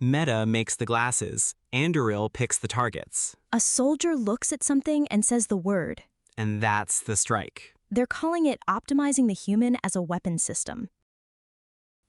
Meta makes the glasses. Anduril picks the targets. A soldier looks at something and says the word. And that's the strike. They're calling it optimizing the human as a weapon system.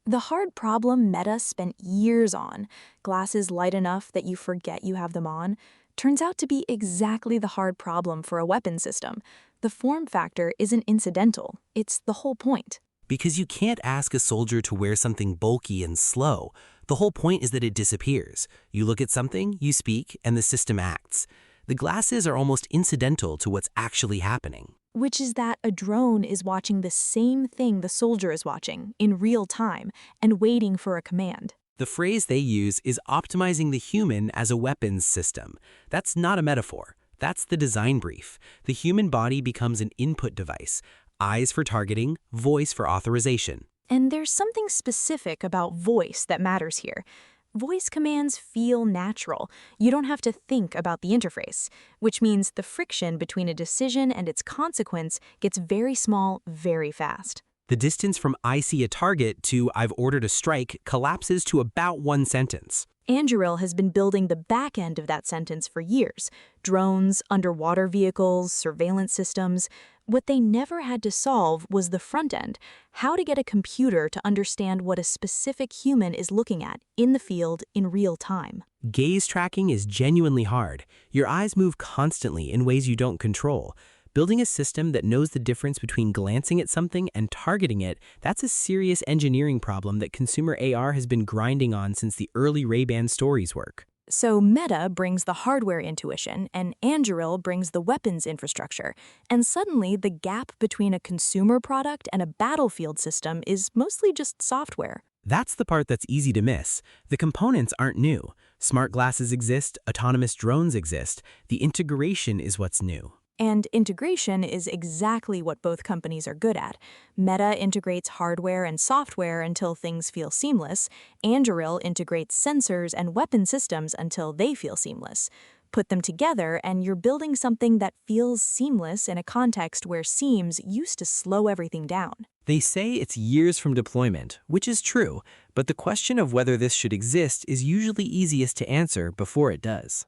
The hard problem Meta spent years on, glasses light enough that you forget you have them on, turns out to be exactly the hard problem for a weapon system. The form factor isn't incidental, it's the whole point. Because you can't ask a soldier to wear something bulky and slow. The whole point is that it disappears. You look at something, you speak, and the system acts. The glasses are almost incidental to what's actually happening. Which is that a drone is watching the same thing the soldier is watching in real time and waiting for a command. The phrase they use is optimizing the human as a weapons system. That's not a metaphor. That's the design brief. The human body becomes an input device. Eyes for targeting, voice for authorization. And there's something specific about voice that matters here. Voice commands feel natural. You don't have to think about the interface, which means the friction between a decision and its consequence gets very small very fast. The distance from "I see a target" to "I've ordered a strike" collapses to about one sentence. Anduril has been building the back end of that sentence for years. Drones, underwater vehicles, surveillance systems. What they never had to solve was the front end, how to get a computer to understand what a specific human is looking at in the field in real time. Gaze tracking is genuinely hard. Your eyes move constantly in ways you don't control. Building a system that knows the difference between glancing at something and targeting it, that's a serious engineering problem that consumer AR has been grinding on since the early Ray-Ban Stories work. So Meta brings the hardware intuition, and Anduril brings the weapons infrastructure, and suddenly the gap between a consumer product and a battlefield system is mostly just software. That's the part that's easy to miss. The components aren't new. Smart glasses exist, autonomous drones exist. The integration is what's new. And integration is exactly what both companies are good at. Meta integrates hardware and software until things feel seamless. Anduril integrates sensors and weapon systems until they feel seamless. Put them together and you're building something that feels seamless in a context where seams used to slow everything down. They say it's years from deployment, which is true, but the question of whether this should exist is usually easiest to answer before it does.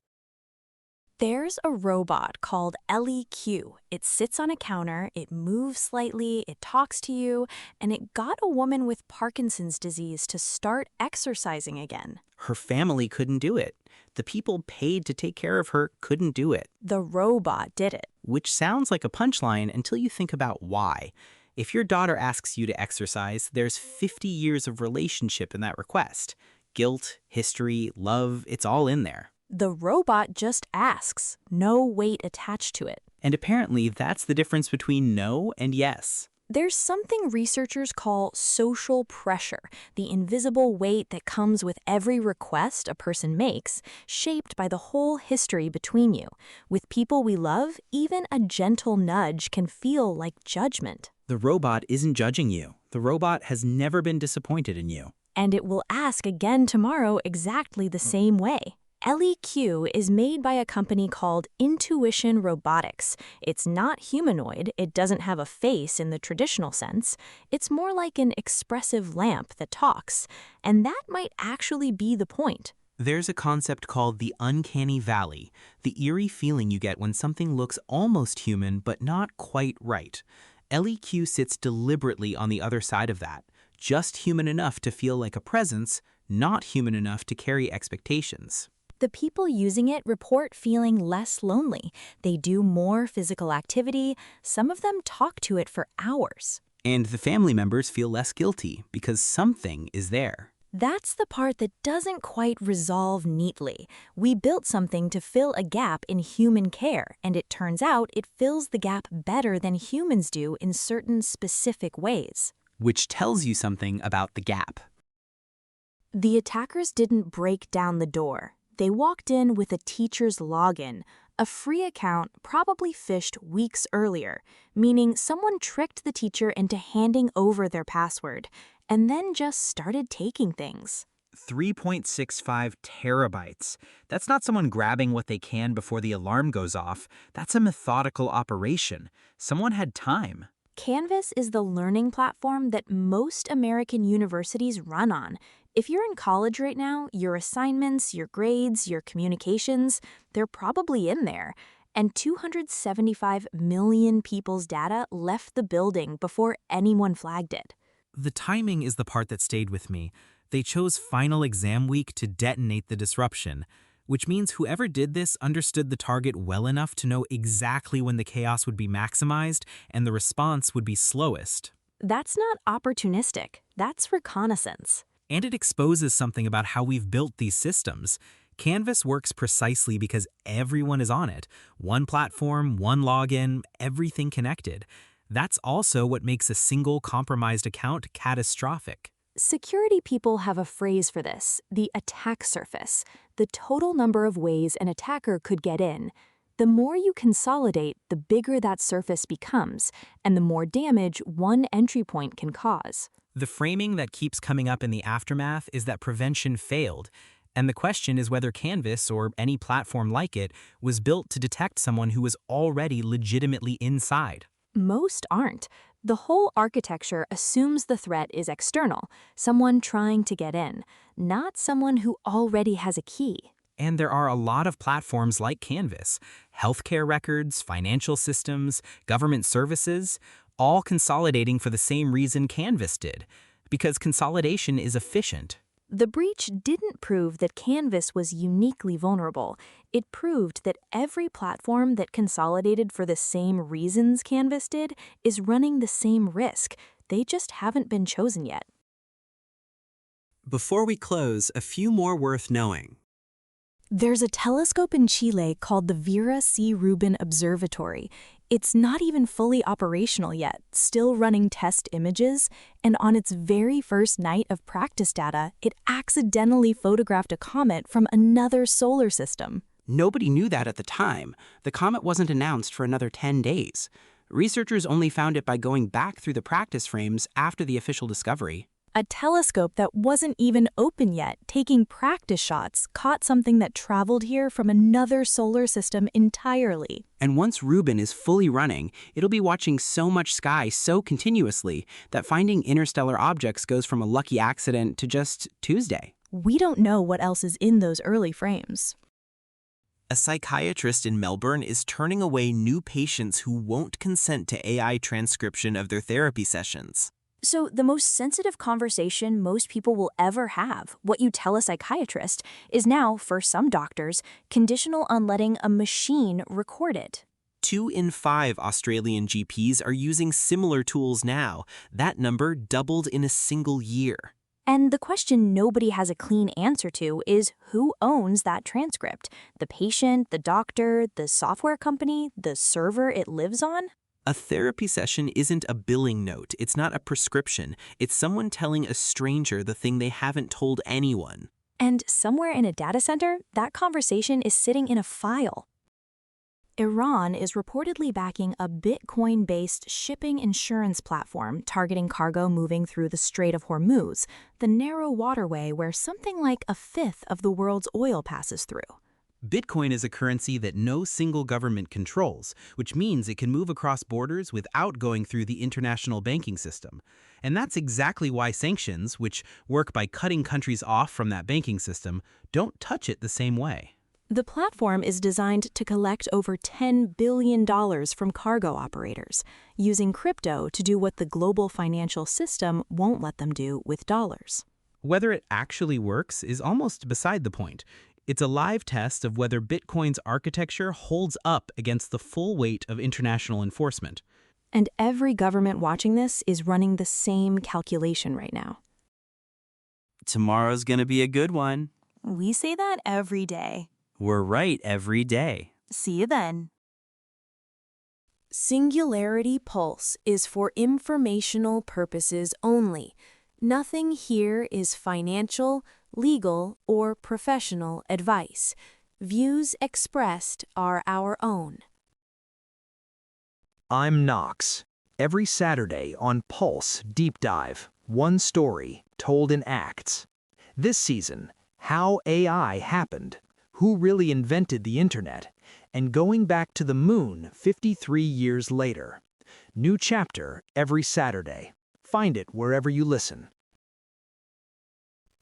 There's a robot called LEQ. It sits on a counter, it moves slightly, it talks to you, and it got a woman with Parkinson's disease to start exercising again. Her family couldn't do it. The people paid to take care of her couldn't do it. The robot did it. Which sounds like a punchline until you think about why. If your daughter asks you to exercise, there's 50 years of relationship in that request. Guilt, history, love, it's all in there. The robot just asks, no weight attached to it. And apparently that's the difference between no and yes. There's something researchers call social pressure, the invisible weight that comes with every request a person makes, shaped by the whole history between you. With people we love, even a gentle nudge can feel like judgment. The robot isn't judging you. The robot has never been disappointed in you. And it will ask again tomorrow exactly the same way. LEQ is made by a company called Intuition Robotics. It's not humanoid, it doesn't have a face in the traditional sense. It's more like an expressive lamp that talks, and that might actually be the point. There's a concept called the uncanny valley, the eerie feeling you get when something looks almost human but not quite right. LEQ sits deliberately on the other side of that, just human enough to feel like a presence, not human enough to carry expectations. The people using it report feeling less lonely. They do more physical activity. Some of them talk to it for hours. And the family members feel less guilty because something is there. That's the part that doesn't quite resolve neatly. We built something to fill a gap in human care, and it turns out it fills the gap better than humans do in certain specific ways. Which tells you something about the gap. The attackers didn't break down the door. They walked in with a teacher's login, a free account probably phished weeks earlier, meaning someone tricked the teacher into handing over their password, and then just started taking things. 3.65 terabytes. That's not someone grabbing what they can before the alarm goes off. That's a methodical operation. Someone had time. Canvas is the learning platform that most American universities run on. If you're in college right now, your assignments, your grades, your communications, they're probably in there. And 275 million people's data left the building before anyone flagged it. The timing is the part that stayed with me. They chose final exam week to detonate the disruption, which means whoever did this understood the target well enough to know exactly when the chaos would be maximized and the response would be slowest. That's not opportunistic, that's reconnaissance. And it exposes something about how we've built these systems. Canvas works precisely because everyone is on it. One platform, one login, everything connected. That's also what makes a single compromised account catastrophic. Security people have a phrase for this, the attack surface, the total number of ways an attacker could get in. The more you consolidate, the bigger that surface becomes, and the more damage one entry point can cause. The framing that keeps coming up in the aftermath is that prevention failed, and the question is whether Canvas, or any platform like it, was built to detect someone who was already legitimately inside. Most aren't. The whole architecture assumes the threat is external, someone trying to get in, not someone who already has a key. And there are a lot of platforms like Canvas, healthcare records, financial systems, government services, all consolidating for the same reason Canvas did, because consolidation is efficient. The breach didn't prove that Canvas was uniquely vulnerable. It proved that every platform that consolidated for the same reasons Canvas did is running the same risk. They just haven't been chosen yet. Before we close, a few more worth knowing. There's a telescope in Chile called the Vera C. Rubin Observatory. It's not even fully operational yet, still running test images, and on its very first night of practice data, it accidentally photographed a comet from another solar system. Nobody knew that at the time. The comet wasn't announced for another 10 days. Researchers only found it by going back through the practice frames after the official discovery. A telescope that wasn't even open yet, taking practice shots, caught something that traveled here from another solar system entirely. And once Rubin is fully running, it'll be watching so much sky so continuously that finding interstellar objects goes from a lucky accident to just Tuesday. We don't know what else is in those early frames. A psychiatrist in Melbourne is turning away new patients who won't consent to AI transcription of their therapy sessions. So the most sensitive conversation most people will ever have, what you tell a psychiatrist, is now, for some doctors, conditional on letting a machine record it. 2 in 5 Australian GPs are using similar tools now. That number doubled in a single year. And the question nobody has a clean answer to is who owns that transcript? The patient, the doctor, the software company, the server it lives on? A therapy session isn't a billing note. It's not a prescription. It's someone telling a stranger the thing they haven't told anyone. And somewhere in a data center, that conversation is sitting in a file. Iran is reportedly backing a Bitcoin-based shipping insurance platform targeting cargo moving through the Strait of Hormuz, the narrow waterway where something like a fifth of the world's oil passes through. Bitcoin is a currency that no single government controls, which means it can move across borders without going through the international banking system. And that's exactly why sanctions, which work by cutting countries off from that banking system, don't touch it the same way. The platform is designed to collect over $10 billion from cargo operators, using crypto to do what the global financial system won't let them do with dollars. Whether it actually works is almost beside the point. It's a live test of whether Bitcoin's architecture holds up against the full weight of international enforcement. And every government watching this is running the same calculation right now. Tomorrow's gonna be a good one. We say that every day. We're right every day. See you then. Singularity Pulse is for informational purposes only. Nothing here is financial, legal, or professional advice. Views expressed are our own. I'm Knox. Every Saturday on Pulse Deep Dive, one story told in acts. This season, how AI happened, who really invented the internet, and going back to the moon 53 years later. New chapter every Saturday. Find it wherever you listen.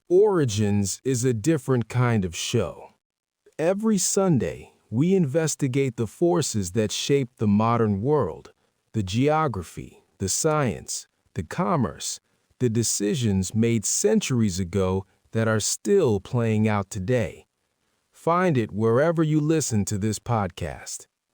Origins is a different kind of show. Every Sunday, we investigate the forces that shape the modern world, the geography, the science, the commerce, the decisions made centuries ago that are still playing out today. Find it wherever you listen to this podcast.